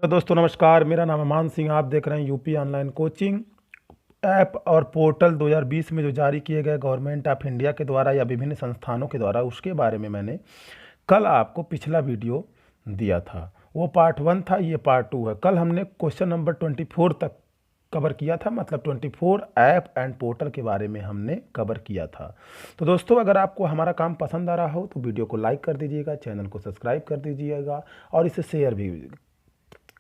तो दोस्तों नमस्कार, मेरा नाम है मान सिंह। आप देख रहे हैं यूपी ऑनलाइन कोचिंग। ऐप और पोर्टल 2020 में जो जारी किए गए गवर्नमेंट ऑफ इंडिया के द्वारा या विभिन्न संस्थानों के द्वारा, उसके बारे में मैंने कल आपको पिछला वीडियो दिया था। वो पार्ट 1 था, ये पार्ट 2 है। कल हमने क्वेश्चन नंबर 24 तक कवर किया था, मतलब 24 ऐप एंड पोर्टल के बारे में हमने कवर किया था। तो दोस्तों, अगर आपको हमारा काम पसंद आ रहा हो तो वीडियो को लाइक कर दीजिएगा, चैनल को सब्सक्राइब कर दीजिएगा और इसे शेयर भी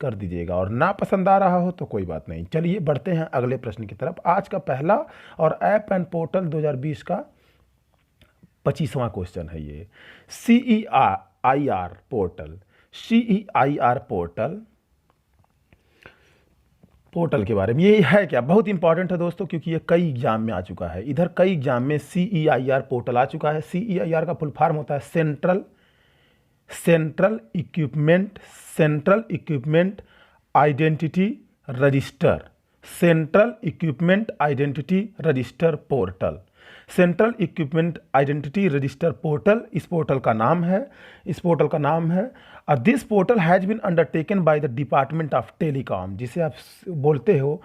कर दीजिएगा। और ना पसंद आ रहा हो तो कोई बात नहीं। चलिए बढ़ते हैं अगले प्रश्न की तरफ। आज का पहला और ऐप एंड पोर्टल 2020 का 25वां क्वेश्चन है ये। CEIR portal. CEIR पोर्टल के बारे में ये है क्या, बहुत इंपॉर्टेंट है दोस्तों, क्योंकि ये कई एग्जाम में आ चुका है। इधर कई एग्जाम में CEIR पोर्टल आ चुका है। CEIR का फुल फॉर्म होता है central equipment identity register. Central equipment identity register portal. Central equipment identity register portal इस पोर्टल का नाम है। This portal has been undertaken by the department of telecom, जिसे आप बोलते हो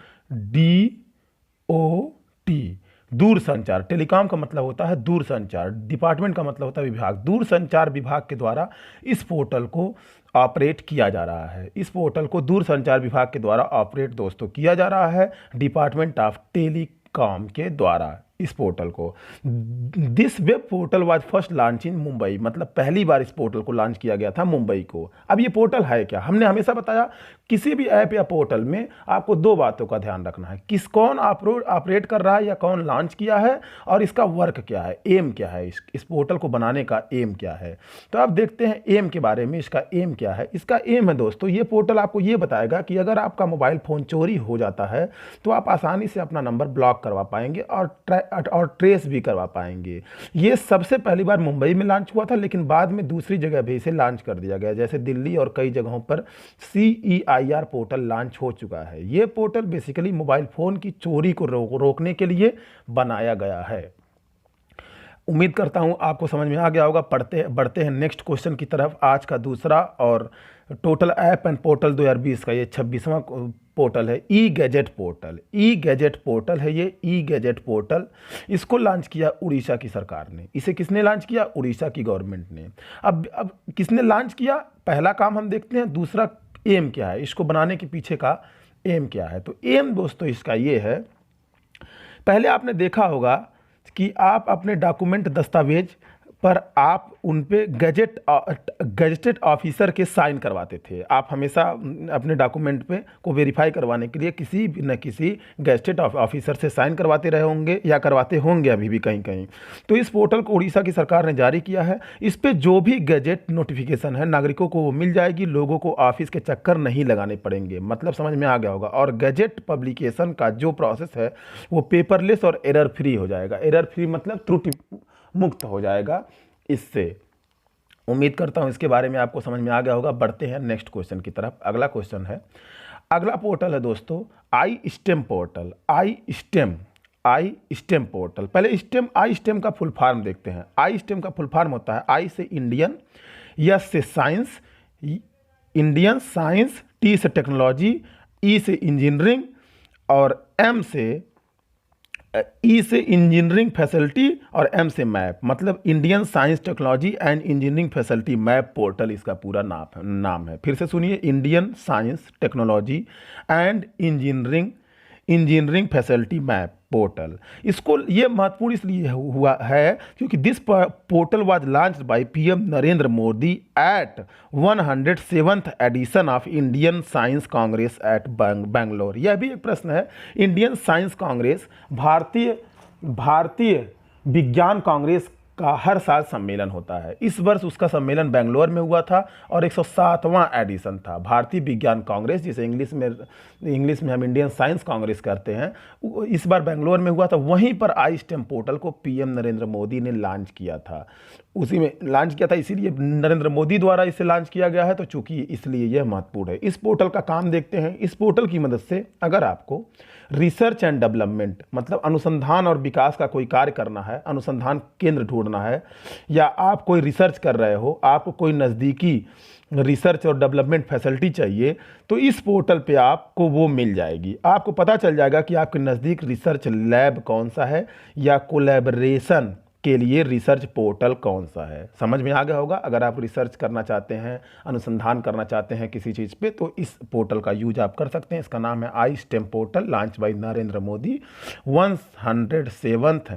DOT, दूरसंचार। टेलीकॉम का मतलब होता है दूरसंचार, डिपार्टमेंट का मतलब होता है विभाग। दूरसंचार विभाग के द्वारा इस पोर्टल को ऑपरेट किया जा रहा है। इस पोर्टल को दूरसंचार विभाग के द्वारा ऑपरेट दोस्तों किया जा रहा है, डिपार्टमेंट ऑफ टेलीकॉम के द्वारा इस पोर्टल को। This web portal was first launch in Mumbai, मतलब पहली बार इस पोर्टल को लॉन्च किया गया था मुंबई को। अब ये पोर्टल है क्या, हमने हमेशा बताया किसी भी ऐप या पोर्टल में आपको दो बातों का ध्यान रखना है, कौन ऑपरेट कर रहा है या कौन लॉन्च किया है, और इसका वर्क क्या है, एम क्या है, इस पोर्टल को बनाने का एम क्या है। तो आप देखते हैं एम के बारे में। इसका एम क्या है, इसका एम है दोस्तों, ये पोर्टल आपको ये बताएगा कि अगर आपका मोबाइल फ़ोन चोरी हो जाता है तो आप आसानी से अपना नंबर ब्लॉक करवा पाएंगे और ट्रेस भी करवा पाएंगे। ये सबसे पहली बार मुंबई में लॉन्च हुआ था, लेकिन बाद में दूसरी जगह भी इसे लॉन्च कर दिया गया, जैसे दिल्ली और कई जगहों पर CEIR पोर्टल लॉन्च हो चुका है। ये पोर्टल बेसिकली मोबाइल फ़ोन की चोरी को रोकने के लिए बनाया गया है। उम्मीद करता हूं आपको समझ में आ गया होगा। बढ़ते हैं नेक्स्ट क्वेश्चन की तरफ। आज का दूसरा और टोटल ऐप एंड पोर्टल 2020 का ये 26वां पोर्टल है। ई गैजेट पोर्टल है ये। ई गैजेट पोर्टल इसको लॉन्च किया उड़ीसा की सरकार ने। इसे किसने लॉन्च किया, उड़ीसा की गवर्नमेंट ने। अब किसने लॉन्च किया, पहला काम हम देखते हैं। दूसरा एम क्या है, इसको बनाने के पीछे का एम क्या है। तो एम दोस्तों इसका ये है, पहले आपने देखा होगा कि आप अपने डॉक्यूमेंट दस्तावेज पर आप उन पे गजेटेड ऑफिसर के साइन करवाते थे। आप हमेशा अपने डॉक्यूमेंट पे को वेरीफाई करवाने के लिए किसी न किसी गजेटेड ऑफिसर से साइन करवाते रहे होंगे या करवाते होंगे अभी भी कहीं कहीं। तो इस पोर्टल को उड़ीसा की सरकार ने जारी किया है। इस पे जो भी गजेट नोटिफिकेशन है नागरिकों को वो मिल जाएगी, लोगों को ऑफिस के चक्कर नहीं लगाने पड़ेंगे। मतलब समझ में आ गया होगा। और गजेट पब्लिकेशन का जो प्रोसेस है वो पेपरलेस और एरर फ्री हो जाएगा। एरर फ्री मतलब त्रुटि मुक्त हो जाएगा इससे। उम्मीद करता हूं इसके बारे में आपको समझ में आ गया होगा। बढ़ते हैं नेक्स्ट क्वेश्चन की तरफ। अगला क्वेश्चन है, अगला पोर्टल है दोस्तों आई स्टेम पोर्टल। आई स्टेम पोर्टल। पहले आई स्टेम का फुल फॉर्म देखते हैं। आई स्टेम का फुल फॉर्म होता है आई से इंडियन, एस से साइंस, इंडियन साइंस, टी से टेक्नोलॉजी, ई से इंजीनियरिंग और ई से इंजीनियरिंग फैसिलिटी और एम से मैप, मतलब Indian science technology and engineering facility map portal इसका पूरा नाम है। फिर से सुनिए, Indian science technology and engineering facility map portal. इसको ये महत्वपूर्ण इसलिए हुआ है क्योंकि this portal was launched by PM Narendra Modi at 107th edition of Indian Science Congress at Bangalore. यह भी एक प्रश्न है। इंडियन साइंस कांग्रेस, भारतीय विज्ञान कांग्रेस का हर साल सम्मेलन होता है। इस वर्ष उसका सम्मेलन बेंगलोर में हुआ था और 107वां एडिशन था। भारतीय विज्ञान कांग्रेस, जिसे इंग्लिश में हम इंडियन साइंस कांग्रेस करते हैं, इस बार बेंगलोर में हुआ था। वहीं पर आई स्टेम पोर्टल को PM नरेंद्र मोदी ने लॉन्च किया था। उसी में लॉन्च किया था, इसीलिए नरेंद्र मोदी द्वारा इसे लॉन्च किया गया है, तो चूंकि इसलिए यह महत्वपूर्ण है। इस पोर्टल का काम देखते हैं। इस पोर्टल की मदद से अगर आपको रिसर्च एंड डेवलपमेंट, मतलब अनुसंधान और विकास का कोई कार्य करना है, अनुसंधान केंद्र ढूंढना ढूंढना है या आप कोई रिसर्च कर रहे हो, आपको कोई नज़दीकी रिसर्च और डेवलपमेंट फैसिलिटी चाहिए, तो इस पोर्टल पे आपको वो मिल जाएगी। आपको पता चल जाएगा कि आपके नज़दीक रिसर्च लैब कौन सा है या कोलैबोरेशन के लिए रिसर्च पोर्टल कौन सा है। समझ में आ गया होगा। अगर आप रिसर्च करना चाहते हैं, अनुसंधान करना चाहते हैं किसी चीज़ पे, तो इस पोर्टल का यूज आप कर सकते हैं। इसका नाम है I STEM portal, launch by Narendra Modi, 107th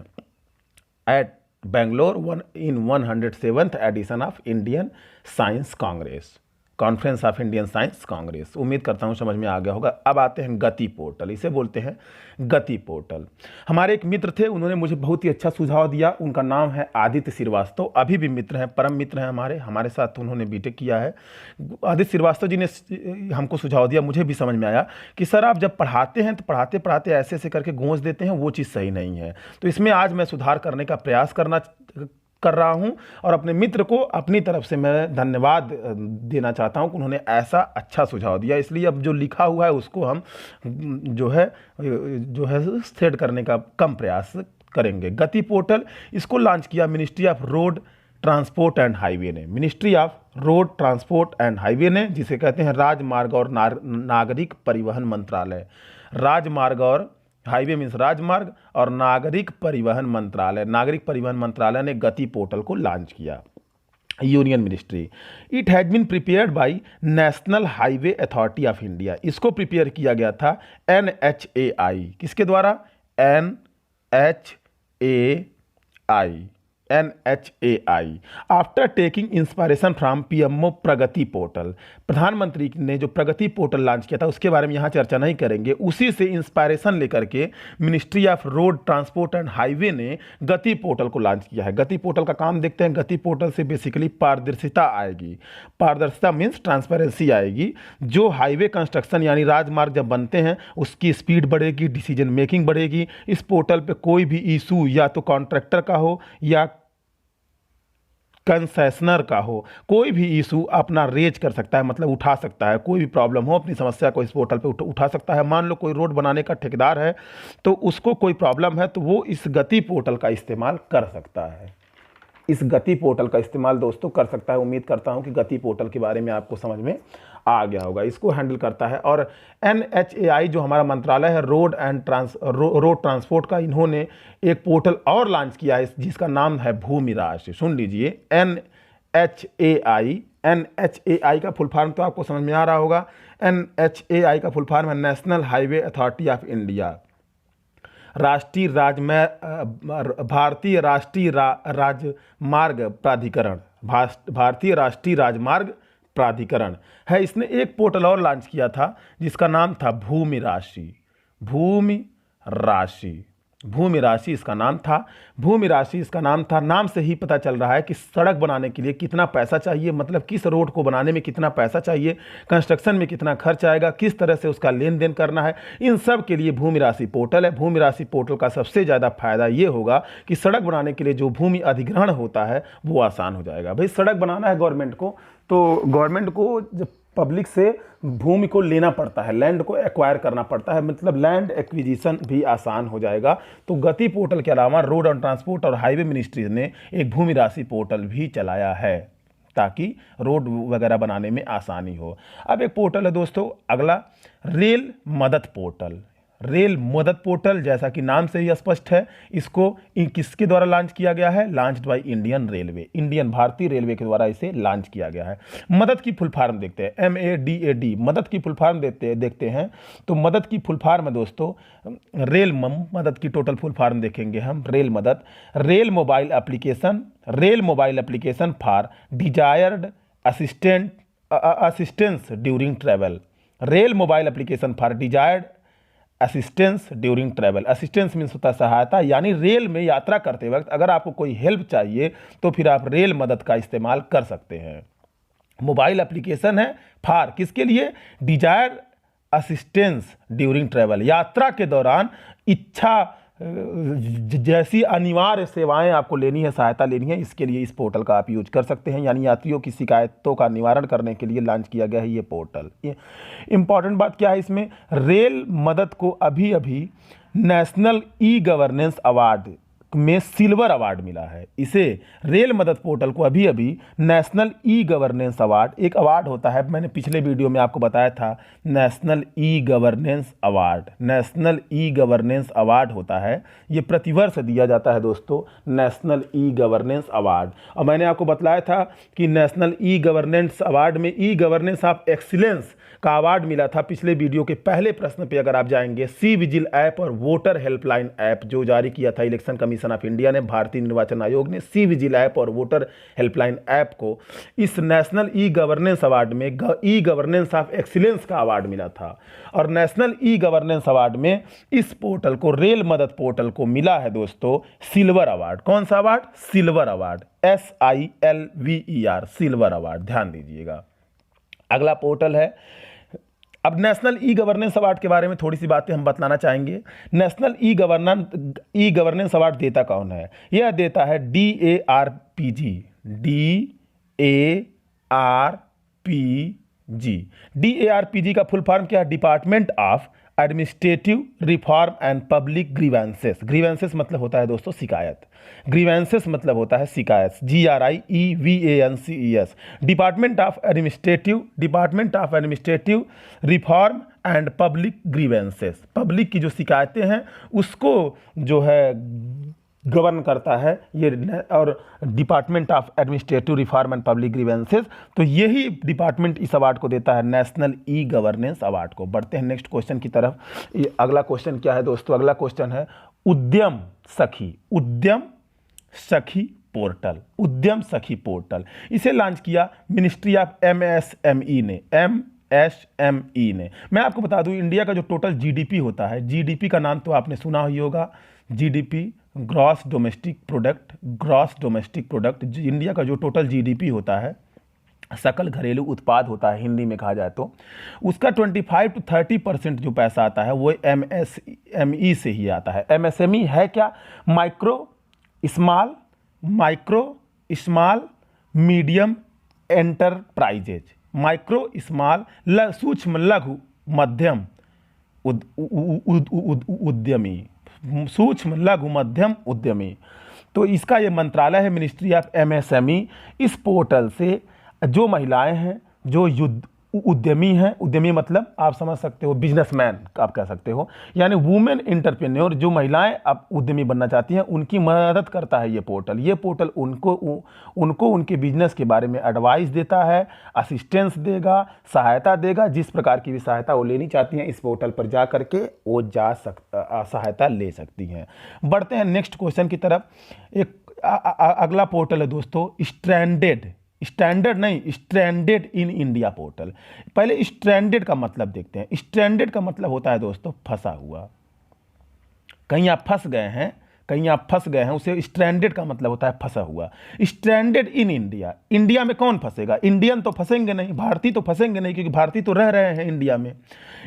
at Bangalore, 107th edition of Indian Science Congress, conference of Indian Science Congress. उम्मीद करता हूँ समझ में आ गया होगा। अब आते हैं गति पोर्टल, इसे बोलते हैं गति पोर्टल। हमारे एक मित्र थे, उन्होंने मुझे बहुत ही अच्छा सुझाव दिया। उनका नाम है आदित्य श्रीवास्तव, अभी भी मित्र हैं, परम मित्र हैं हमारे साथ उन्होंने बीटेक किया है। आदित्य श्रीवास्तव जी ने हमको सुझाव दिया, मुझे भी समझ में आया कि सर आप जब पढ़ाते हैं तो पढ़ाते पढ़ाते ऐसे ऐसे करके गूंज देते हैं, वो चीज़ सही नहीं है। तो इसमें आज मैं सुधार करने का प्रयास कर रहा हूं और अपने मित्र को अपनी तरफ से मैं धन्यवाद देना चाहता हूं कि उन्होंने ऐसा अच्छा सुझाव दिया। इसलिए अब जो लिखा हुआ है उसको हम जो है सेट करने का कम प्रयास करेंगे। गति पोर्टल इसको लॉन्च किया ministry of road transport and highway ने, ministry of road transport and highway ने, जिसे कहते हैं राजमार्ग और नागरिक परिवहन मंत्रालय। राजमार्ग और हाईवे मीन्स राजमार्ग और नागरिक परिवहन मंत्रालय, नागरिक परिवहन मंत्रालय ने गति पोर्टल को लॉन्च किया। Union ministry, it has been prepared by National Highway Authority of India. इसको प्रिपेयर किया गया था NHAI, किसके द्वारा? NHAI after taking inspiration from PMO Pragati portal. प्रधानमंत्री ने जो प्रगति पोर्टल लॉन्च किया था उसके बारे में यहाँ चर्चा नहीं करेंगे, उसी से इंस्पायरेशन लेकर के ministry of road transport and highway ने गति पोर्टल को लॉन्च किया है। गति पोर्टल का काम देखते हैं। गति पोर्टल से बेसिकली पारदर्शिता आएगी, पारदर्शिता मीन्स ट्रांसपेरेंसी आएगी। जो हाईवे कंस्ट्रक्शन यानी राजमार्ग जब बनते हैं उसकी स्पीड बढ़ेगी, डिसीजन मेकिंग बढ़ेगी। इस पोर्टल पे कोई भी इशू या तो कॉन्ट्रैक्टर का हो या कंसेशनर का हो, कोई भी इशू अपना रेज कर सकता है, मतलब उठा सकता है। कोई भी प्रॉब्लम हो अपनी समस्या को इस पोर्टल पे उठा सकता है। मान लो कोई रोड बनाने का ठेकेदार है तो उसको कोई प्रॉब्लम है तो वो इस गति पोर्टल का इस्तेमाल कर सकता है। इस गति पोर्टल का इस्तेमाल दोस्तों कर सकता है। उम्मीद करता हूं कि गति पोर्टल के बारे में आपको समझ में आ गया होगा। इसको हैंडल करता है। और NHAI जो हमारा मंत्रालय है रोड ट्रांसपोर्ट का, इन्होंने एक पोर्टल और लॉन्च किया है जिसका नाम है भूमि राशि। सुन लीजिए, NHAI का फुल फॉर्म तो आपको समझ में आ रहा होगा। NHAI का फुल फॉर्म है national Highway Authority of India, भारतीय राष्ट्रीय राजमार्ग प्राधिकरण, भारतीय राष्ट्रीय राजमार्ग प्राधिकरण है। इसने एक पोर्टल और लॉन्च किया था जिसका नाम था भूमि राशि। भूमि राशि इसका नाम था। भूमि राशि इसका नाम था। नाम से ही पता चल रहा है कि सड़क बनाने के लिए कितना पैसा चाहिए, मतलब किस रोड को बनाने में कितना पैसा चाहिए, कंस्ट्रक्शन में कितना खर्च आएगा, किस तरह से उसका लेन देन करना है, इन सब के लिए भूमि राशि पोर्टल है। भूमि राशि पोर्टल का सबसे ज़्यादा फायदा ये होगा कि सड़क बनाने के लिए जो भूमि अधिग्रहण होता है वो आसान हो जाएगा। भाई सड़क बनाना है गवर्नमेंट को, तो गवर्नमेंट को जब पब्लिक से भूमि को लेना पड़ता है, लैंड को एक्वायर करना पड़ता है, मतलब लैंड एक्विजिशन भी आसान हो जाएगा। तो गति पोर्टल के अलावा रोड एंड ट्रांसपोर्ट और हाईवे मिनिस्ट्री ने एक भूमि राशि पोर्टल भी चलाया है ताकि रोड वगैरह बनाने में आसानी हो। अब एक पोर्टल है दोस्तों अगला, रेल मदद पोर्टल। रेल मदद पोर्टल जैसा कि नाम से ही स्पष्ट है, इसको किसके द्वारा लॉन्च किया गया है? लॉन्च्ड बाय इंडियन रेलवे, भारतीय रेलवे के द्वारा इसे लॉन्च किया गया है। मदद की फुल फॉर्म देखते हैं, MADAD, मदद की फुल फॉर्म देखते हैं। तो मदद की फुल फॉर्म है दोस्तों रेल मदद की टोटल फुल फॉर्म देखेंगे हम। रेल मदद, rail mobile application for desired assistance during travel. Rail mobile application for desired assistance during travel. Assistance means होता है सहायता, यानी रेल में यात्रा करते वक्त अगर आपको कोई हेल्प चाहिए तो फिर आप रेल मदद का इस्तेमाल कर सकते हैं। मोबाइल एप्लीकेशन है फॉर किसके लिए? डिजायर असिस्टेंस ड्यूरिंग ट्रैवल, यात्रा के दौरान इच्छा जैसी अनिवार्य सेवाएं आपको लेनी है, सहायता लेनी है, इसके लिए इस पोर्टल का आप यूज कर सकते हैं। यानी यात्रियों की शिकायतों का निवारण करने के लिए लॉन्च किया गया है ये पोर्टल। इंपॉर्टेंट बात क्या है इसमें? रेल मदद को अभी नेशनल ई गवर्नेंस अवार्ड में सिल्वर अवार्ड मिला है। इसे रेल मदद पोर्टल को अभी अभी नेशनल ई गवर्नेंस अवार्ड, एक अवार्ड होता है, मैंने पिछले वीडियो में आपको बताया था, national e governance award, national e governance award होता है, ये प्रतिवर्ष दिया जाता है दोस्तों, नेशनल ई गवर्नेंस अवार्ड। और मैंने आपको बताया था कि नेशनल ई गवर्नेंस अवार्ड में ई गवर्नेंस ऑफ एक्सीलेंस का अवार्ड मिला था। पिछले वीडियो के पहले प्रश्न पे अगर आप जाएंगे, सी विजिल ऐप और वोटर हेल्पलाइन ऐप जो जारी किया था इलेक्शन कमीशन ऑफ इंडिया ने, भारतीय निर्वाचन आयोग ने, सी विजिल ऐप और वोटर हेल्पलाइन ऐप को इस नेशनल ई गवर्नेंस अवार्ड में ई गवर्नेंस ऑफ एक्सीलेंस का अवार्ड मिला था। और नेशनल ई गवर्नेंस अवार्ड में इस पोर्टल को, रेल मदद पोर्टल को मिला है दोस्तों सिल्वर अवार्ड। कौन सा award? Silver award, SILVER, silver award, ध्यान दीजिएगा। अगला पोर्टल है, अब नेशनल ई गवर्नेंस अवार्ड के बारे में थोड़ी सी बातें हम बतलाना चाहेंगे। नेशनल ई गवर्नेंस अवार्ड देता कौन है? यह देता है DARPG, DARPG। DARPG का फुल फॉर्म क्या है? Department of administrative reform and public grievances. Grievances मतलब होता है दोस्तों शिकायत, ग्रीवेंसेस मतलब होता है शिकायत, GRIEVANCES। Department of administrative reform and public grievances, public की जो शिकायतें हैं उसको जो है गवर्न करता है ये, और department of administrative reform and public grievances, तो यही डिपार्टमेंट इस अवार्ड को देता है, नेशनल ई गवर्नेंस अवार्ड को। बढ़ते हैं नेक्स्ट क्वेश्चन की तरफ। ये अगला क्वेश्चन क्या है दोस्तों? अगला क्वेश्चन है उद्यम सखी, उद्यम सखी पोर्टल, उद्यम सखी पोर्टल। इसे लॉन्च किया मिनिस्ट्री ऑफ MSME ने, MSME ने। मैं आपको बता दूं इंडिया का जो टोटल GDP होता है, GDP का नाम तो आपने सुना ही होगा, GDP gross domestic product, gross domestic product. India का जो टोटल GDP होता है, सकल घरेलू उत्पाद होता है हिंदी में कहा जाए तो, उसका 25 to 30% जो पैसा आता है वो MSME से ही आता है। MSME है क्या? Micro small medium enterprises, micro small सूक्ष्म लघु मध्यम उद्यमी, सूक्ष्म लघु मध्यम उद्यमी। तो इसका ये मंत्रालय है मिनिस्ट्री ऑफ MSME। इस पोर्टल से जो महिलाएं हैं, जो उद्यमी हैं, उद्यमी मतलब आप समझ सकते हो बिजनेसमैन आप कह सकते हो, यानी वुमेन एंटरप्रेन्योर, जो महिलाएं अब उद्यमी बनना चाहती हैं उनकी मदद करता है ये पोर्टल। ये पोर्टल उनको उनके बिजनेस के बारे में एडवाइस देता है, असिस्टेंस देगा, सहायता देगा, जिस प्रकार की भी सहायता वो लेनी चाहती हैं इस पोर्टल पर जा करके वो सहायता ले सकती हैं। बढ़ते हैं नेक्स्ट क्वेश्चन की तरफ। एक अगला पोर्टल है दोस्तों स्ट्रैंडेड इन इंडिया पोर्टल। पहले स्ट्रैंडेड का मतलब देखते हैं। स्ट्रैंडेड का मतलब होता है दोस्तों फंसा हुआ, कहीं आप फंस गए हैं, उसे स्ट्रैंडेड का मतलब होता है फंसा हुआ। स्ट्रैंडेड इन इंडिया, इंडिया में कौन फंसेगा? इंडियन तो फंसेंगे नहीं, भारतीय तो फंसेंगे नहीं, क्योंकि भारतीय तो रह रहे हैं इंडिया में।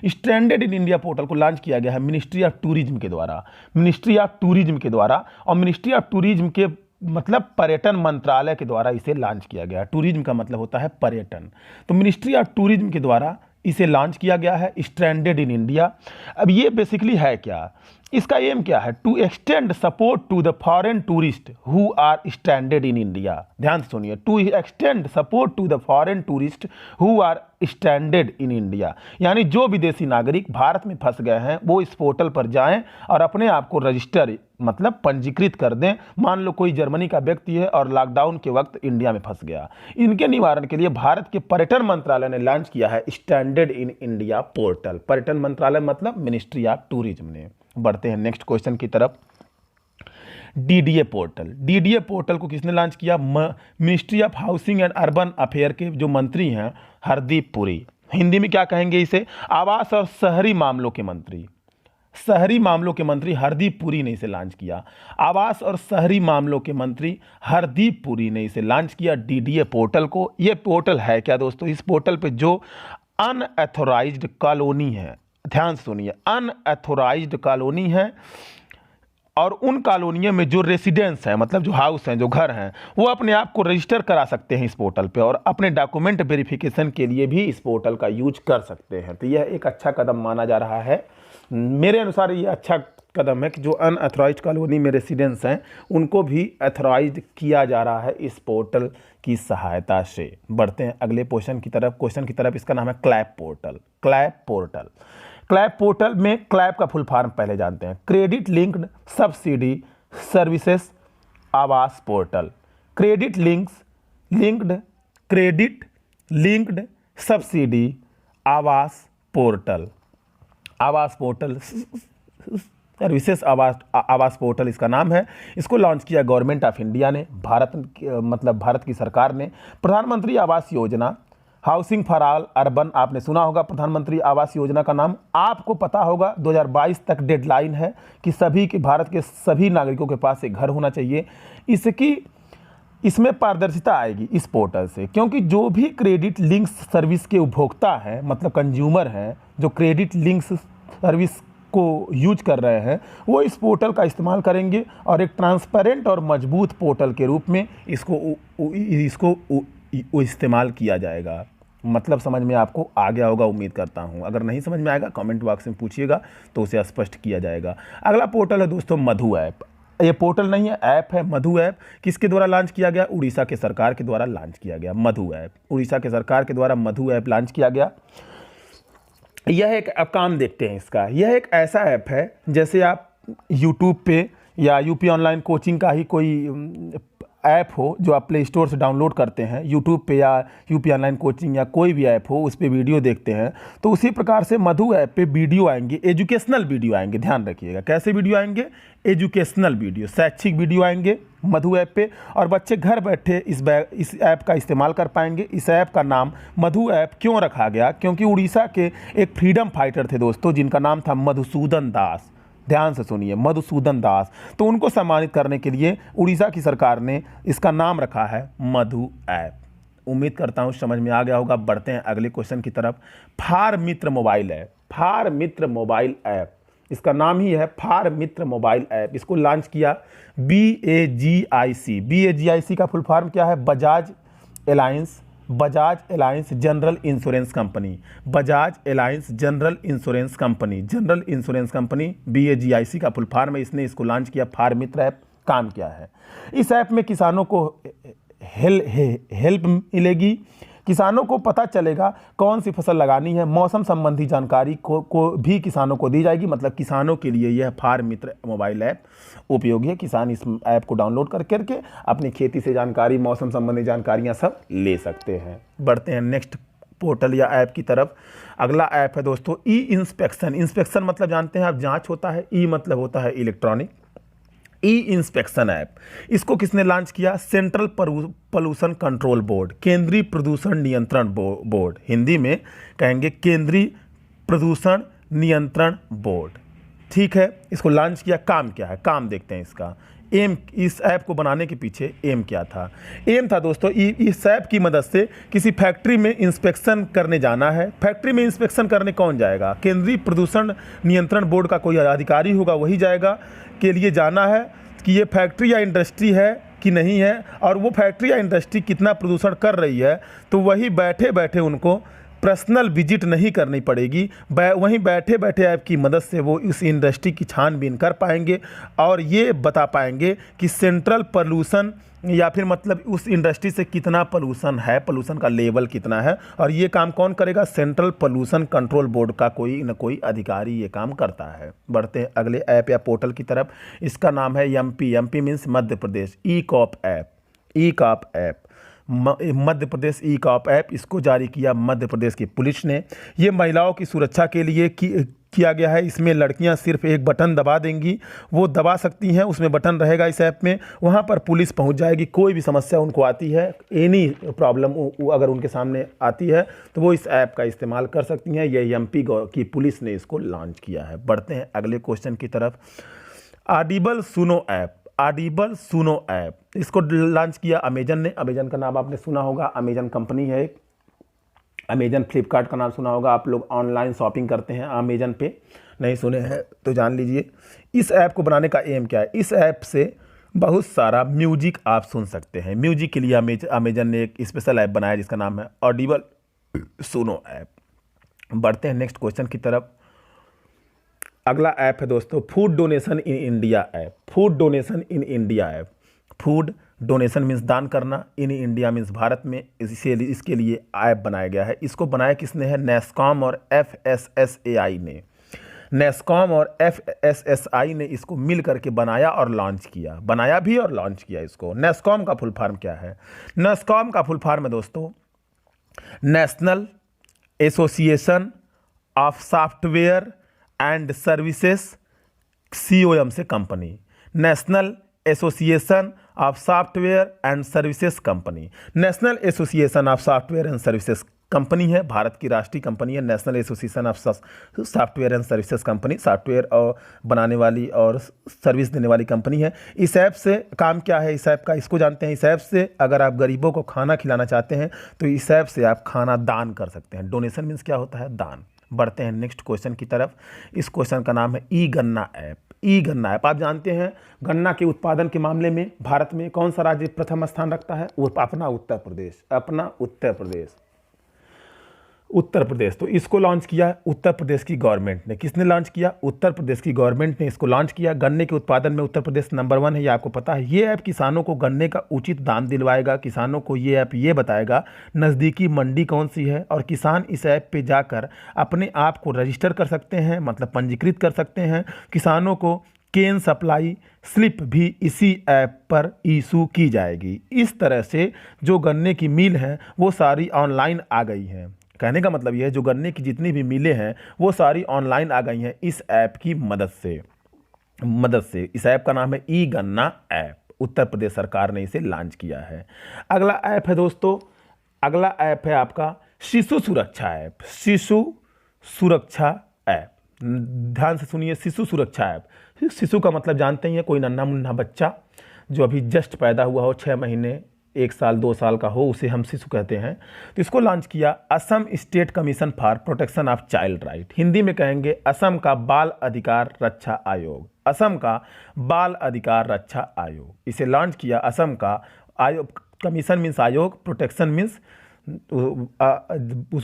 स्ट्रैंडेड इन इंडिया पोर्टल को लॉन्च किया गया है मिनिस्ट्री ऑफ टूरिज्म के द्वारा, मिनिस्ट्री ऑफ टूरिज्म के द्वारा, और मिनिस्ट्री ऑफ टूरिज्म के मतलब पर्यटन मंत्रालय के द्वारा इसे लॉन्च किया गया। टूरिज्म का मतलब होता है पर्यटन, तो मिनिस्ट्री ऑफ टूरिज्म के द्वारा इसे लॉन्च किया गया है स्ट्रैंडेड इन इंडिया। अब ये बेसिकली है क्या? इसका एम क्या है? To extend support to the foreign tourist who are stranded in India. ध्यान से सुनिए, to extend support to the foreign tourist who are stranded in India, यानी जो विदेशी नागरिक भारत में फंस गए हैं वो इस पोर्टल पर जाएं और अपने आप को रजिस्टर मतलब पंजीकृत कर दें। मान लो कोई जर्मनी का व्यक्ति है और लॉकडाउन के वक्त इंडिया में फंस गया, इनके निवारण के लिए भारत के पर्यटन मंत्रालय ने लॉन्च किया है स्टैंडर्ड इन इंडिया पोर्टल। पर्यटन मंत्रालय मतलब मिनिस्ट्री ऑफ टूरिज्म ने। बढ़ते हैं नेक्स्ट क्वेश्चन की तरफ। DDA पोर्टल, DDA पोर्टल को किसने लॉन्च किया? Ministry of housing and urban affair के जो मंत्री हैं हरदीप पुरी, हिंदी में क्या कहेंगे इसे? आवास और शहरी मामलों के मंत्री, शहरी मामलों के मंत्री हरदीप पुरी ने इसे लॉन्च किया। आवास और शहरी मामलों के मंत्री हरदीप पुरी ने इसे लॉन्च किया DDA पोर्टल को। ये पोर्टल है क्या दोस्तों? इस पोर्टल पे जो अनऑथोराइज्ड कॉलोनी है, ध्यान से सुनिए, अनऑथोराइज्ड कॉलोनी है और उन कॉलोनियों में जो रेसिडेंस हैं मतलब जो हाउस हैं, जो घर हैं, वो अपने आप को रजिस्टर करा सकते हैं इस पोर्टल पे और अपने डॉक्यूमेंट वेरिफिकेशन के लिए भी इस पोर्टल का यूज कर सकते हैं। तो यह एक अच्छा कदम माना जा रहा है, मेरे अनुसार ये अच्छा कदम है कि जो अनअथॉराइज्ड कॉलोनी में रेसिडेंट्स हैं उनको भी अथॉराइज्ड किया जा रहा है इस पोर्टल की सहायता से। बढ़ते हैं अगले क्वेश्चन की तरफ। इसका नाम है क्लैप पोर्टल। क्लैप पोर्टल में क्लैप का फुल फॉर्म पहले जानते हैं। क्रेडिट लिंक्ड सब्सिडी सर्विसेज आवास पोर्टल। क्रेडिट लिंक्ड सब्सिडी आवास पोर्टल सर्विसेज आवास पोर्टल इसका नाम है। इसको लॉन्च किया गवर्नमेंट ऑफ इंडिया ने, भारत की सरकार ने। प्रधानमंत्री Awas Yojana, housing for all urban, आपने सुना होगा प्रधानमंत्री आवास योजना का नाम। आपको पता होगा 2022 तक डेडलाइन है कि भारत के सभी नागरिकों के पास एक घर होना चाहिए। इसमें पारदर्शिता आएगी इस पोर्टल से, क्योंकि जो भी क्रेडिट लिंक्स सर्विस के उपभोक्ता हैं, मतलब कंज्यूमर हैं, जो क्रेडिट लिंक्स सर्विस को यूज कर रहे हैं, वो इस पोर्टल का इस्तेमाल करेंगे और एक ट्रांसपेरेंट और मजबूत पोर्टल के रूप में इसको इस्तेमाल किया जाएगा। मतलब समझ में आपको आ गया होगा उम्मीद करता हूँ। अगर नहीं समझ में आएगा कमेंट बॉक्स में पूछिएगा तो उसे स्पष्ट किया जाएगा। अगला पोर्टल है दोस्तों मधु ऐप। ये पोर्टल नहीं है, ऐप है मधु ऐप। किसके द्वारा लॉन्च किया गया? उड़ीसा के सरकार के द्वारा लॉन्च किया गया मधु ऐप। उड़ीसा के सरकार के द्वारा मधु ऐप लॉन्च किया गया। यह एक, अब काम देखते हैं इसका। यह एक ऐसा ऐप है जैसे आप यूट्यूब पे या यूपी ऑनलाइन कोचिंग का ही कोई ऐप हो जो आप प्ले स्टोर से डाउनलोड करते हैं, यूट्यूब पे या यूपी ऑनलाइन कोचिंग या कोई भी ऐप हो उस पर वीडियो देखते हैं, तो उसी प्रकार से मधु ऐप पे वीडियो आएंगे, एजुकेशनल वीडियो आएंगे। ध्यान रखिएगा कैसे वीडियो आएंगे? एजुकेशनल वीडियो, शैक्षिक वीडियो आएंगे मधु ऐप पे, और बच्चे घर बैठे इस ऐप का इस्तेमाल कर पाएंगे। इस ऐप का नाम मधु ऐप क्यों रखा गया? क्योंकि उड़ीसा के एक फ्रीडम फाइटर थे दोस्तों जिनका नाम था मधुसूदन दास। ध्यान से सुनिए, मधुसूदन दास। तो उनको सम्मानित करने के लिए उड़ीसा की सरकार ने इसका नाम रखा है मधु ऐप। उम्मीद करता हूँ समझ में आ गया होगा। बढ़ते हैं अगले क्वेश्चन की तरफ। फार मित्र मोबाइल ऐप। फार मित्र मोबाइल ऐप, इसका नाम ही है फार मित्र मोबाइल ऐप। इसको लॉन्च किया BAGIC। BAGIC का फुल फॉर्म क्या है? Bajaj alliance general insurance company. Bajaj alliance general insurance company BAGIC का फुल फॉर्म है। इसने इसको लॉन्च किया। फार मित्र ऐप काम क्या है? इस ऐप में किसानों को हेल्प मिलेगी। किसानों को पता चलेगा कौन सी फसल लगानी है। मौसम संबंधी जानकारी को भी किसानों को दी जाएगी। मतलब किसानों के लिए यह फार मित्र मोबाइल ऐप उपयोगी है। किसान इस ऐप को डाउनलोड करके अपनी खेती से जानकारी, मौसम संबंधी जानकारियां सब ले सकते हैं। बढ़ते हैं नेक्स्ट पोर्टल या ऐप की तरफ। अगला ऐप है दोस्तों ई इंस्पेक्शन। इंस्पेक्शन मतलब जानते हैं आप, जाँच होता है। ई मतलब होता है इलेक्ट्रॉनिक। ई इंस्पेक्शन ऐप, इसको किसने लॉन्च किया? सेंट्रल पोल्यूशन कंट्रोल बोर्ड, केंद्रीय प्रदूषण नियंत्रण बोर्ड। हिंदी में कहेंगे केंद्रीय प्रदूषण नियंत्रण बोर्ड। ठीक है, इसको लॉन्च किया। काम क्या है? काम देखते हैं इसका। एम, इस ऐप को बनाने के पीछे एम क्या था? एम था दोस्तों इस ऐप की मदद से किसी फैक्ट्री में इंस्पेक्शन करने जाना है। फैक्ट्री में इंस्पेक्शन करने कौन जाएगा? केंद्रीय प्रदूषण नियंत्रण बोर्ड का कोई अधिकारी होगा, वही जाएगा। के लिए जाना है कि ये फैक्ट्री या इंडस्ट्री है कि नहीं है, और वो फैक्ट्री या इंडस्ट्री कितना प्रदूषण कर रही है। तो वही बैठे बैठे उनको पर्सनल विजिट नहीं करनी पड़ेगी। वहीं बैठे बैठे ऐप की मदद से वो इस इंडस्ट्री की छानबीन कर पाएंगे और ये बता पाएंगे कि सेंट्रल पोल्यूशन या फिर मतलब उस इंडस्ट्री से कितना पोल्यूशन है, पोल्यूशन का लेवल कितना है। और ये काम कौन करेगा? सेंट्रल पोल्यूशन कंट्रोल बोर्ड का कोई न कोई अधिकारी ये काम करता है। बढ़ते हैं अगले ऐप या पोर्टल की तरफ। इसका नाम है एमपी मीन्स मध्य प्रदेश। ई कॉप ऐप मध्य प्रदेश ई कॉप ऐप, इसको जारी किया मध्य प्रदेश की पुलिस ने। ये महिलाओं की सुरक्षा के लिए किया गया है। इसमें लड़कियां सिर्फ एक बटन दबा देंगी, वो दबा सकती हैं, उसमें बटन रहेगा इस ऐप में। वहां पर पुलिस पहुंच जाएगी। कोई भी समस्या उनको आती है, एनी प्रॉब्लम अगर उनके सामने आती है तो वो इस ऐप का इस्तेमाल कर सकती हैं। ये एमपी की पुलिस ने इसको लॉन्च किया है। बढ़ते हैं अगले क्वेश्चन की तरफ। ऑडिबल सुनो ऐप, इसको लॉन्च किया अमेजन ने। अमेजन का नाम आपने सुना होगा, अमेजन कंपनी है एक। अमेजन, फ्लिपकार्ट का नाम सुना होगा। आप लोग ऑनलाइन शॉपिंग करते हैं अमेजन पे, नहीं सुने हैं तो जान लीजिए। इस ऐप को बनाने का एम क्या है? इस ऐप से बहुत सारा म्यूजिक आप सुन सकते हैं। म्यूजिक के लिए अमेजन ने एक स्पेशल ऐप बनाया जिसका नाम है ऑडिबल सुनो ऐप। बढ़ते हैं नेक्स्ट क्वेश्चन की तरफ। अगला ऐप है दोस्तों food donation in India app. Food donation in India app. Food donation means दान करना, इन इंडिया मीन्स भारत में, इसके लिए ऐप बनाया गया है। इसको बनाया किसने है? नेस्कॉम और FSSAI ने। नेस्कॉम और FSSAI ने इसको मिल करके बनाया और लॉन्च किया, बनाया भी और लॉन्च किया इसको। नेस्कॉम का फुल फॉर्म क्या है? नेस्कॉम का फुल फॉर्म है दोस्तों national association of software and services, COM से company. National association of software and services company. National association of software and services company है, भारत की राष्ट्रीय कंपनी है national association of software and services company. Software और बनाने वाली और service देने वाली कंपनी है। इस ऐप से काम क्या है इस ऐप का, इसको जानते हैं। इस ऐप से अगर आप गरीबों को खाना खिलाना चाहते हैं तो इस ऐप से आप खाना दान कर सकते हैं। डोनेशन मीन्स क्या होता है? दान। बढ़ते हैं नेक्स्ट क्वेश्चन की तरफ। इस क्वेश्चन का नाम है ई गन्ना ऐप। ई गन्ना ऐप, आप जानते हैं गन्ना के उत्पादन के मामले में भारत में कौन सा राज्य प्रथम स्थान रखता है? वो अपना उत्तर प्रदेश। अपना उत्तर प्रदेश। उत्तर प्रदेश। तो इसको लॉन्च किया उत्तर प्रदेश की गवर्नमेंट ने। किसने लॉन्च किया? उत्तर प्रदेश की गवर्नमेंट ने इसको लॉन्च किया। गन्ने के उत्पादन में उत्तर प्रदेश नंबर 1 है, ये आपको पता है। ये ऐप किसानों को गन्ने का उचित दाम दिलवाएगा। किसानों को ये ऐप ये बताएगा नज़दीकी मंडी कौन सी है, और किसान इस ऐप पे जाकर अपने आप को रजिस्टर कर सकते हैं, मतलब पंजीकृत कर सकते हैं। किसानों को केन सप्लाई स्लिप भी इसी ऐप पर इशू की जाएगी। इस तरह से जो गन्ने की मिल है वो सारी ऑनलाइन आ गई हैं। कहने का मतलब यह है जो गन्ने की जितनी भी मिलें हैं वो सारी ऑनलाइन आ गई हैं इस ऐप की मदद से। इस ऐप का नाम है ई गन्ना ऐप। उत्तर प्रदेश सरकार ने इसे लॉन्च किया है। अगला ऐप है दोस्तों, अगला ऐप है आपका शिशु सुरक्षा ऐप। शिशु सुरक्षा ऐप, ध्यान से सुनिए, शिशु सुरक्षा ऐप। शिशु का मतलब जानते ही हैं, कोई नन्हा मुन्ना बच्चा जो अभी जस्ट पैदा हुआ हो, 6 महीने 1 साल 2 साल का हो, उसे हम शिशु कहते हैं। तो इसको लॉन्च किया Assam state commission for protection of child right. Hindi में कहेंगे असम का बाल अधिकार रक्षा आयोग। असम का बाल अधिकार रक्षा आयोग, इसे लॉन्च किया असम का आयोग। कमीशन मीन्स आयोग, प्रोटेक्शन मीन्स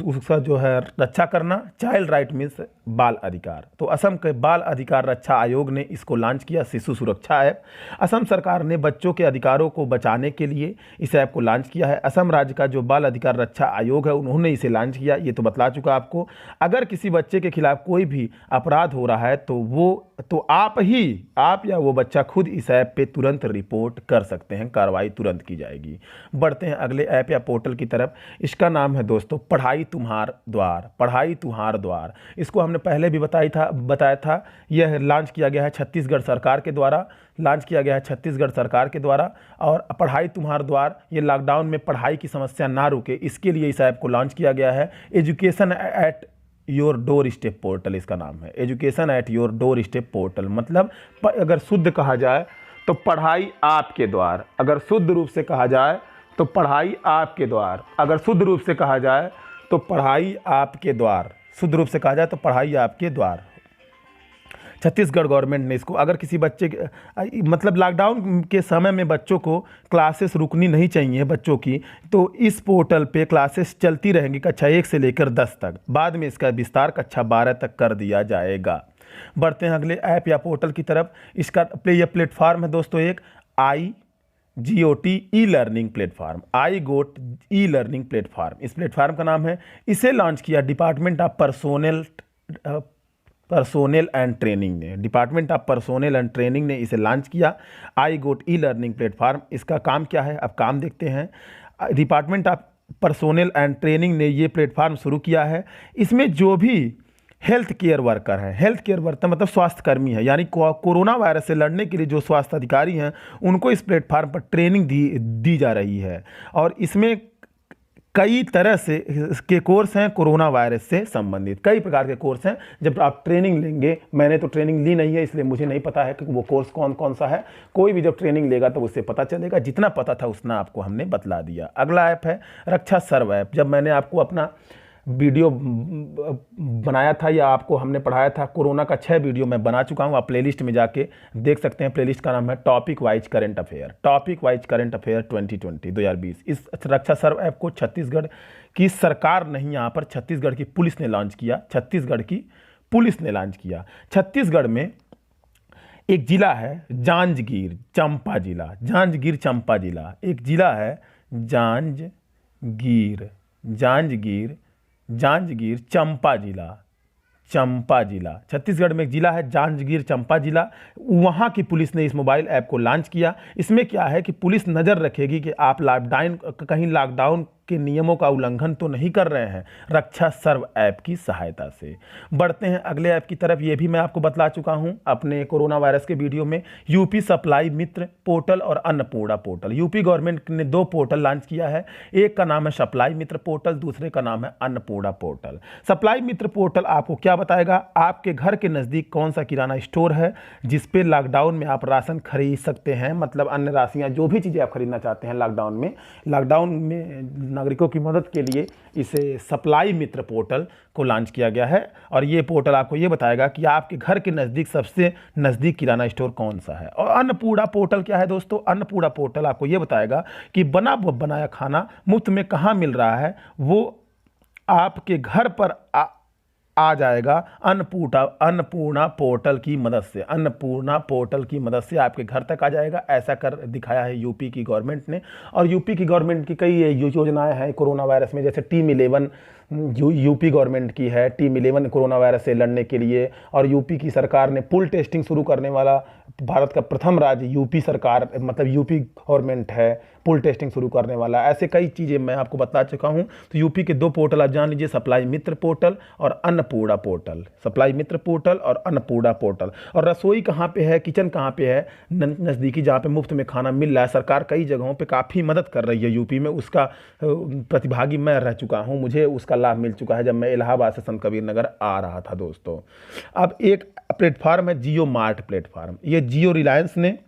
उसका जो है रक्षा करना, चाइल्ड राइट मीन्स बाल अधिकार। तो असम के बाल अधिकार रक्षा आयोग ने इसको लॉन्च किया, शिशु सुरक्षा ऐप। असम सरकार ने बच्चों के अधिकारों को बचाने के लिए इस ऐप को लॉन्च किया है। असम राज्य का जो बाल अधिकार रक्षा आयोग है उन्होंने इसे लॉन्च किया, ये तो बतला चुका आपको। अगर किसी बच्चे के खिलाफ कोई भी अपराध हो रहा है तो आप या वो बच्चा खुद इस ऐप पे तुरंत रिपोर्ट कर सकते हैं, कार्रवाई तुरंत की जाएगी। बढ़ते हैं अगले ऐप या पोर्टल की तरफ। इसका नाम है दोस्तों पढ़ाई तुम्हार द्वार। पढ़ाई तुम्हार द्वार, इसको हमने पहले भी बताया था। यह लॉन्च किया गया है छत्तीसगढ़ सरकार के द्वारा, लॉन्च किया गया है छत्तीसगढ़ सरकार के द्वारा। और पढ़ाई तुम्हार द्वार ये लॉकडाउन में पढ़ाई की समस्या ना रुके इसके लिए इस ऐप को लॉन्च किया गया है। Education at your door step portal इसका नाम है। Education at your door step portal मतलब अगर शुद्ध कहा जाए तो पढ़ाई आपके द्वार। अगर शुद्ध रूप से कहा जाए तो पढ़ाई आपके द्वार। अगर शुद्ध रूप से कहा जाए तो पढ़ाई आपके द्वार। शुद्ध रूप से कहा जाए तो पढ़ाई आपके द्वार। छत्तीसगढ़ गवर्नमेंट ने इसको, अगर किसी बच्चे मतलब लॉकडाउन के समय में बच्चों को क्लासेस रुकनी नहीं चाहिए बच्चों की, तो इस पोर्टल पे क्लासेस चलती रहेंगी कक्षा 1 से लेकर 10 तक। बाद में इसका विस्तार कक्षा 12 तक कर दिया जाएगा। बढ़ते हैं अगले ऐप या पोर्टल की तरफ। इसका प्लेटफॉर्म है दोस्तों एक IGOT e learning platform. IGOT e learning platform, इस प्लेटफॉर्म का नाम है। इसे लॉन्च किया department of personnel and training ने। Department of personnel and training ने इसे लॉन्च किया IGOT ई लर्निंग प्लेटफॉर्म। इसका काम क्या है, अब काम देखते हैं। Department of personnel and training ने ये प्लेटफॉर्म शुरू किया है। इसमें जो भी हेल्थ केयर वर्कर हैं, हेल्थ केयर वर्कर मतलब स्वास्थ्यकर्मी है, यानी कोरोना वायरस से लड़ने के लिए जो स्वास्थ्य अधिकारी हैं उनको इस प्लेटफॉर्म पर ट्रेनिंग दी जा रही है। और इसमें कई तरह से के कोर्स हैं कोरोना वायरस से संबंधित, कई प्रकार के कोर्स हैं। जब आप ट्रेनिंग लेंगे, मैंने तो ट्रेनिंग ली नहीं है इसलिए मुझे नहीं पता है कि वो कोर्स कौन कौन सा है। कोई भी जब ट्रेनिंग लेगा तो उससे पता चलेगा। जितना पता था उतना आपको हमने बतला दिया। अगला ऐप है रक्षा सर्व ऐप। जब मैंने आपको अपना वीडियो बनाया था या आपको हमने पढ़ाया था, कोरोना का 6 वीडियो मैं बना चुका हूँ, आप प्लेलिस्ट में जाके देख सकते हैं। प्लेलिस्ट का नाम है topic wise current affair. Topic wise current affair 2020। इस रक्षा सर्व ऐप को छत्तीसगढ़ की सरकार नहीं, यहाँ पर छत्तीसगढ़ की पुलिस ने लॉन्च किया। छत्तीसगढ़ की पुलिस ने लॉन्च किया। छत्तीसगढ़ में एक जिला है जांजगीर चंपा जिला, जांजगीर चंपा जिला एक जिला है, जांजगीर जांजगीर जांजगीर चंपा जिला, चंपा जिला छत्तीसगढ़ में एक जिला है जांजगीर चंपा जिला। वहाँ की पुलिस ने इस मोबाइल ऐप को लॉन्च किया। इसमें क्या है कि पुलिस नज़र रखेगी कि आप लॉकडाउन के नियमों का उल्लंघन तो नहीं कर रहे हैं, रक्षा सर्व ऐप की सहायता से। बढ़ते हैं अगले ऐप की तरफ। ये भी मैं आपको बतला चुका हूं अपने कोरोना वायरस के वीडियो में। यूपी सप्लाई मित्र पोर्टल और अन्नपूर्णा पोर्टल, यूपी गवर्नमेंट ने 2 पोर्टल लॉन्च किया है। एक का नाम है सप्लाई मित्र पोर्टल, दूसरे का नाम है अन्नपूर्णा पोर्टल। सप्लाई मित्र पोर्टल आपको क्या बताएगा, आपके घर के नज़दीक कौन सा किराना स्टोर है जिसपे लॉकडाउन में आप राशन खरीद सकते हैं, मतलब अन्य राशियाँ जो भी चीज़ें आप खरीदना चाहते हैं लॉकडाउन में नागरिकों की मदद के लिए इसे सप्लाई मित्र पोर्टल को लॉन्च किया गया है। और ये पोर्टल आपको ये बताएगा कि आपके घर के नज़दीक सबसे नज़दीक किराना स्टोर कौन सा है। और अन्नपूर्णा पोर्टल क्या है दोस्तों, अन्नपूर्णा पोर्टल आपको ये बताएगा कि बनाया खाना मुफ्त में कहाँ मिल रहा है, वो आपके घर पर आ जाएगा अन्नपूर्णा पोर्टल की मदद से। अन्नपूर्णा पोर्टल की मदद से आपके घर तक आ जाएगा। ऐसा कर दिखाया है यूपी की गवर्नमेंट ने। और यूपी की गवर्नमेंट की कई योजनाएं हैं कोरोना वायरस में, जैसे टीम 11 यूपी गवर्नमेंट की है, टीम 11 कोरोना वायरस से लड़ने के लिए। और यूपी की सरकार ने पुल टेस्टिंग शुरू करने वाला भारत का प्रथम राज्य यूपी सरकार, मतलब यूपी गवर्नमेंट है पुल टेस्टिंग शुरू करने वाला। ऐसे कई चीज़ें मैं आपको बता चुका हूं। तो यूपी के 2 पोर्टल आप जान लीजिए, सप्लाई मित्र पोर्टल और अन्नपूर्णा पोर्टल। सप्लाई मित्र पोर्टल और अन्नपूर्णा पोर्टल। और रसोई कहाँ पे है, किचन कहाँ पे है नज़दीकी, जहाँ पे मुफ्त में खाना मिल रहा है। सरकार कई जगहों पे काफ़ी मदद कर रही है यूपी में। उसका प्रतिभागी मैं रह चुका हूँ, मुझे उसका लाभ मिल चुका है जब मैं इलाहाबाद से संत कबीर नगर आ रहा था दोस्तों। अब एक प्लेटफार्म है जियो मार्ट प्लेटफार्म। ये जियो रिलायंस ने,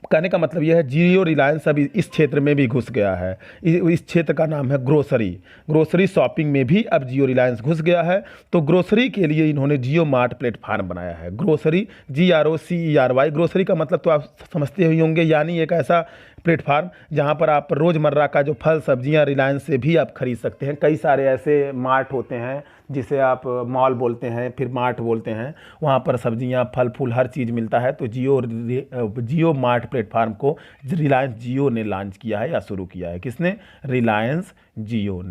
कहने का मतलब यह है जियो रिलायंस अभी इस क्षेत्र में भी घुस गया है। इस क्षेत्र का नाम है ग्रोसरी शॉपिंग में भी अब जियो रिलायंस घुस गया है। तो ग्रोसरी के लिए इन्होंने जियो मार्ट प्लेटफार्म बनाया है। ग्रोसरी GROCERY, ग्रोसरी का मतलब तो आप समझते ही होंगे, यानी एक ऐसा प्लेटफार्म जहां पर आप रोज़मर्रा का जो फल सब्जियां रिलायंस से भी आप खरीद सकते हैं। कई सारे ऐसे मार्ट होते हैं जिसे आप मॉल बोलते हैं, फिर मार्ट बोलते हैं, वहाँ पर सब्जियां फल फूल हर चीज़ मिलता है। तो जियो मार्ट प्लेटफार्म को रिलायंस जियो ने लॉन्च किया है या शुरू किया है। किसने? रिलायंस जियो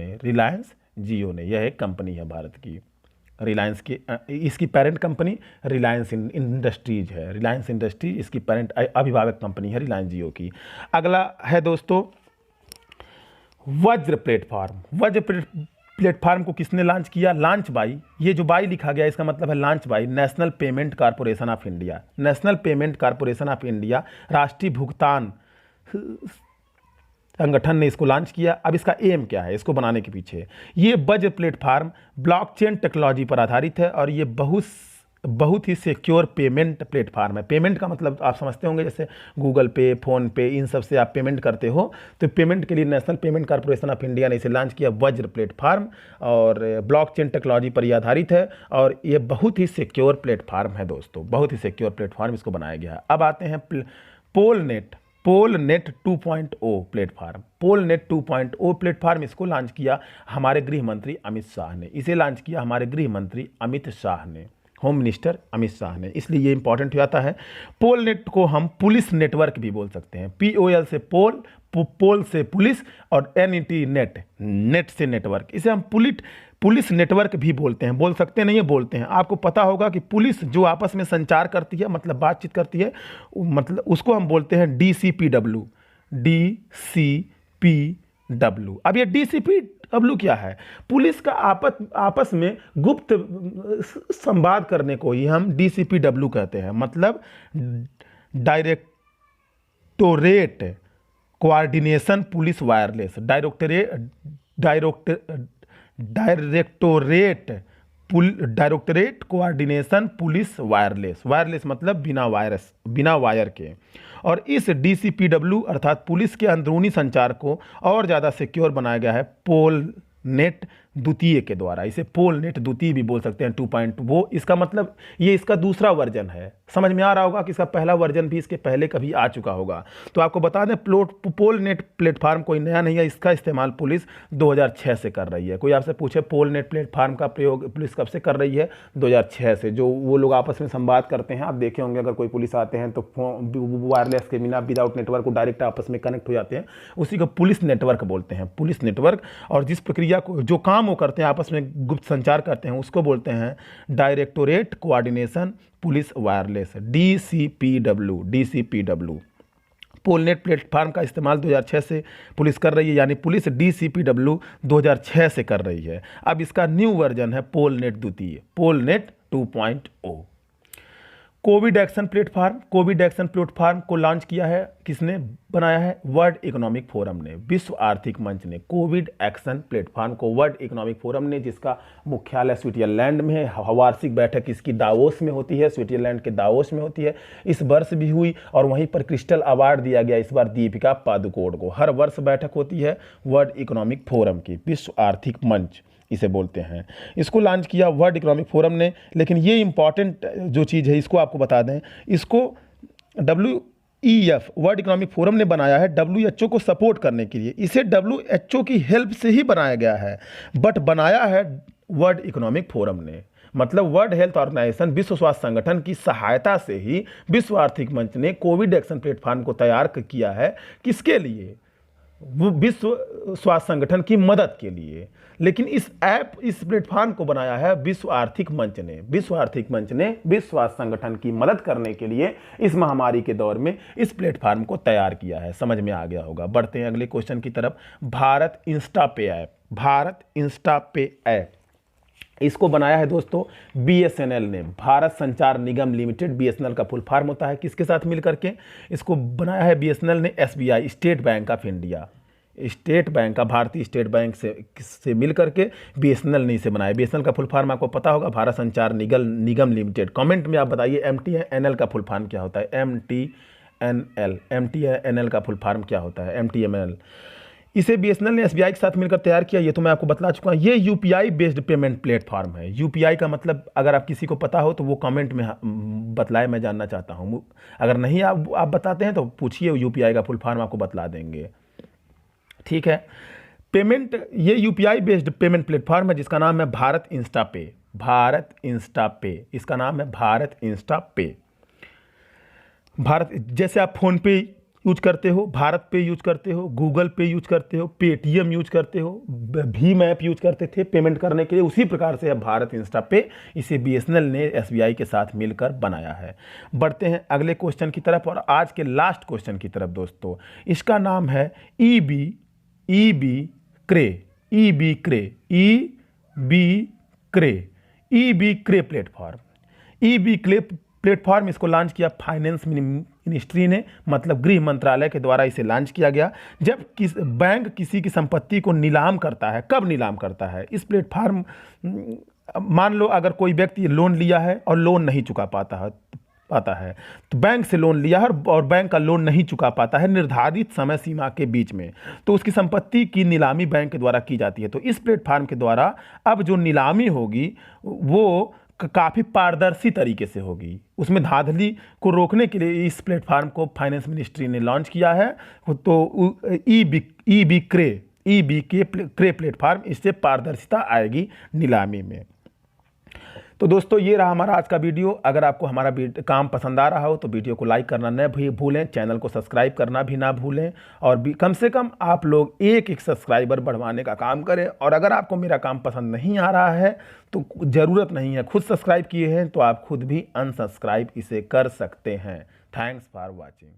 ने। यह एक कंपनी है भारत की, रिलायंस की। इसकी पेरेंट कंपनी रिलायंस इंडस्ट्रीज है। रिलायंस इंडस्ट्रीज इसकी पेरेंट अभिभावक कंपनी है रिलायंस जियो की। अगला है दोस्तों वज्र प्लेटफार्म को किसने लॉन्च किया? लॉन्च बाई, ये जो बाई लिखा गया इसका मतलब है launch by national payment corporation of India. National payment corporation of India, राष्ट्रीय भुगतान संगठन ने इसको लॉन्च किया। अब इसका एम क्या है इसको बनाने के पीछे? ये वज्र प्लेटफार्म ब्लॉकचेन टेक्नोलॉजी पर आधारित है और ये बहुत ही सिक्योर पेमेंट प्लेटफार्म है। पेमेंट का मतलब आप समझते होंगे, जैसे गूगल पे, फ़ोन पे, इन सब से आप पेमेंट करते हो। तो पेमेंट के लिए national payment corporation of India ने इसे लॉन्च किया, वज्र प्लेटफार्म, और ब्लॉकचेन टेक्नोलॉजी पर ही आधारित है। और ये बहुत ही सिक्योर प्लेटफार्म है दोस्तों, बहुत ही सिक्योर प्लेटफार्म इसको बनाया गया है। अब आते हैं पोलनेट 2.0 प्लेटफार्म। पोलनेट 2.0 प्लेटफार्म इसको लॉन्च किया हमारे गृह मंत्री अमित शाह ने। इसे लॉन्च किया हमारे गृह मंत्री अमित शाह ने, होम मिनिस्टर अमित शाह ने, इसलिए ये इंपॉर्टेंट हो जाता है। पोलनेट को हम पुलिस नेटवर्क भी बोल सकते हैं। POL से पोल से पुलिस, और NET नेट से नेटवर्क। इसे हम पुलिस नेटवर्क भी बोलते हैं, बोल सकते नहीं है, बोलते हैं। आपको पता होगा कि पुलिस जो आपस में संचार करती है, मतलब बातचीत करती है, मतलब उसको हम बोलते हैं DCPW। अब ये DCPW क्या है? पुलिस का आपस में गुप्त संवाद करने को ही हम DCPW कहते हैं, मतलब directorate coordination police wireless. Directorate coordination police wireless मतलब बिना वायर के। और इस DCPW अर्थात पुलिस के अंदरूनी संचार को और ज़्यादा सिक्योर बनाया गया है पोलनेट द्वितीय के द्वारा, इसे पोल नेट द्वितीय भी बोल सकते हैं 2.2। वो इसका मतलब ये इसका दूसरा वर्जन है। समझ में आ रहा होगा कि इसका पहला वर्जन भी इसके पहले कभी आ चुका होगा। तो आपको बता दें पोल नेट प्लेटफार्म कोई नया नहीं है, इसका इस्तेमाल पुलिस 2006 से कर रही है। कोई आपसे पूछे पोल नेट प्लेटफार्म का प्रयोग पुलिस कब से कर रही है, 2006 से। जो वो लोग आपस में संवाद करते हैं, आप देखे होंगे अगर कोई पुलिस आते हैं तो वायरलेस के बिना विदाउट नेटवर्क को डायरेक्ट आपस में कनेक्ट हो जाते हैं, उसी को पुलिस नेटवर्क बोलते हैं, पुलिस नेटवर्क। और जिस प्रक्रिया को जो काम वो करते हैं आपस में गुप्त संचार करते हैं उसको बोलते हैं directorate coordination police wireless, DCPW। Polnet platform का इस्तेमाल 2006 से पुलिस कर रही है, यानी पुलिस DCPW 2006 से कर रही है। अब इसका न्यू वर्जन है पोलनेट द्वितीय, पोलनेट 2.0। कोविड एक्शन प्लेटफार्म को लॉन्च किया है, किसने बनाया है? वर्ल्ड इकोनॉमिक फोरम ने, विश्व आर्थिक मंच ने। कोविड एक्शन प्लेटफार्म को वर्ल्ड इकोनॉमिक फोरम ने, जिसका मुख्यालय स्विट्जरलैंड में है। वार्षिक बैठक इसकी दावोस में होती है, स्विट्जरलैंड के दावोस में होती है। इस वर्ष भी हुई और वहीं पर क्रिस्टल अवार्ड दिया गया इस बार दीपिका पादुकोण को। हर वर्ष बैठक होती है वर्ल्ड इकोनॉमिक फोरम की, विश्व आर्थिक मंच इसे बोलते हैं। इसको लॉन्च किया वर्ल्ड इकोनॉमिक फोरम ने। लेकिन ये इंपॉर्टेंट जो चीज़ है इसको आपको बता दें, इसको WEF वर्ल्ड इकोनॉमिक फोरम ने बनाया है WHO को सपोर्ट करने के लिए। इसे WHO की हेल्प से ही बनाया गया है, बट बनाया है वर्ल्ड इकोनॉमिक फोरम ने। मतलब वर्ल्ड हेल्थ ऑर्गेनाइजेशन, विश्व स्वास्थ्य संगठन की सहायता से ही विश्व आर्थिक मंच ने कोविड एक्शन प्लेटफार्म को तैयार किया है। किसके लिए? वो विश्व स्वास्थ्य संगठन की मदद के लिए। लेकिन इस प्लेटफार्म को बनाया है विश्व आर्थिक मंच ने। विश्व आर्थिक मंच ने विश्व स्वास्थ्य संगठन की मदद करने के लिए इस महामारी के दौर में इस प्लेटफार्म को तैयार किया है। समझ में आ गया होगा। बढ़ते हैं अगले क्वेश्चन की तरफ। भारत इंस्टा पे ऐप, इसको बनाया है दोस्तों BSNL ने, भारत संचार निगम लिमिटेड। BSNL का फुल फॉर्म होता है, किसके साथ मिल करके? इसको बनाया है BSNL ने SBI, state bank of India, state bank का, भारतीय स्टेट बैंक से मिल करके BSNL ने इसे बनाया। BSNL का फुल फॉर्म आपको पता होगा, भारत संचार निगम लिमिटेड। कमेंट में आप बताइए MTNL का फुल फॉर्म क्या होता है? MTNL का फुल फॉर्म क्या होता है? MTNL। इसे BSNL ने SBI के साथ मिलकर तैयार किया, ये तो मैं आपको बतला चुका हूँ। ये UPI बेस्ड पेमेंट प्लेटफॉर्म है। UPI का मतलब अगर आप किसी को पता हो तो वो कमेंट में बतलाए, मैं जानना चाहता हूँ। अगर नहीं आप बताते हैं तो पूछिए, UPI का फुल फॉर्म आपको बतला देंगे। ठीक है। ये UPI बेस्ड पेमेंट प्लेटफॉर्म है जिसका नाम है भारत इंस्टा पे। इसका नाम है भारत इंस्टा पे। जैसे आप फोन पे यूज करते हो, भारत पे यूज करते हो, गूगल पे यूज करते हो, पेटीएम यूज करते हो, भीम ऐप यूज करते थे पेमेंट करने के लिए, उसी प्रकार से है भारत इंस्टा पे। इसे BSNL ने SBI के साथ मिलकर बनाया है। बढ़ते हैं अगले क्वेश्चन की तरफ और आज के लास्ट क्वेश्चन की तरफ दोस्तों। इसका नाम है EB क्रे प्लेटफॉर्म। इसको लॉन्च किया फाइनेंस मिनिस्ट्री ने, मतलब गृह मंत्रालय के द्वारा इसे लॉन्च किया गया। जब बैंक किसी की संपत्ति को नीलाम करता है, कब नीलाम करता है? इस प्लेटफॉर्म, मान लो अगर कोई व्यक्ति लोन लिया है और लोन नहीं चुका पाता है तो बैंक से लोन लिया है और बैंक का लोन नहीं चुका पाता है निर्धारित समय सीमा के बीच में, तो उसकी संपत्ति की नीलामी बैंक के द्वारा की जाती है। तो इस प्लेटफॉर्म के द्वारा अब जो नीलामी होगी वो काफ़ी पारदर्शी तरीके से होगी। उसमें धांधली को रोकने के लिए इस प्लेटफॉर्म को फाइनेंस मिनिस्ट्री ने लॉन्च किया है। तो EB क्रे प्लेटफॉर्म, इससे पारदर्शिता आएगी नीलामी में। तो दोस्तों ये रहा हमारा आज का वीडियो। अगर आपको हमारा काम पसंद आ रहा हो तो वीडियो को लाइक करना न भूलें, चैनल को सब्सक्राइब करना भी ना भूलें, और भी कम से कम आप लोग एक सब्सक्राइबर बढ़वाने का काम करें। और अगर आपको मेरा काम पसंद नहीं आ रहा है तो ज़रूरत नहीं है, खुद सब्सक्राइब किए हैं तो आप खुद भी अनसब्सक्राइब इसे कर सकते हैं। Thanks for watching.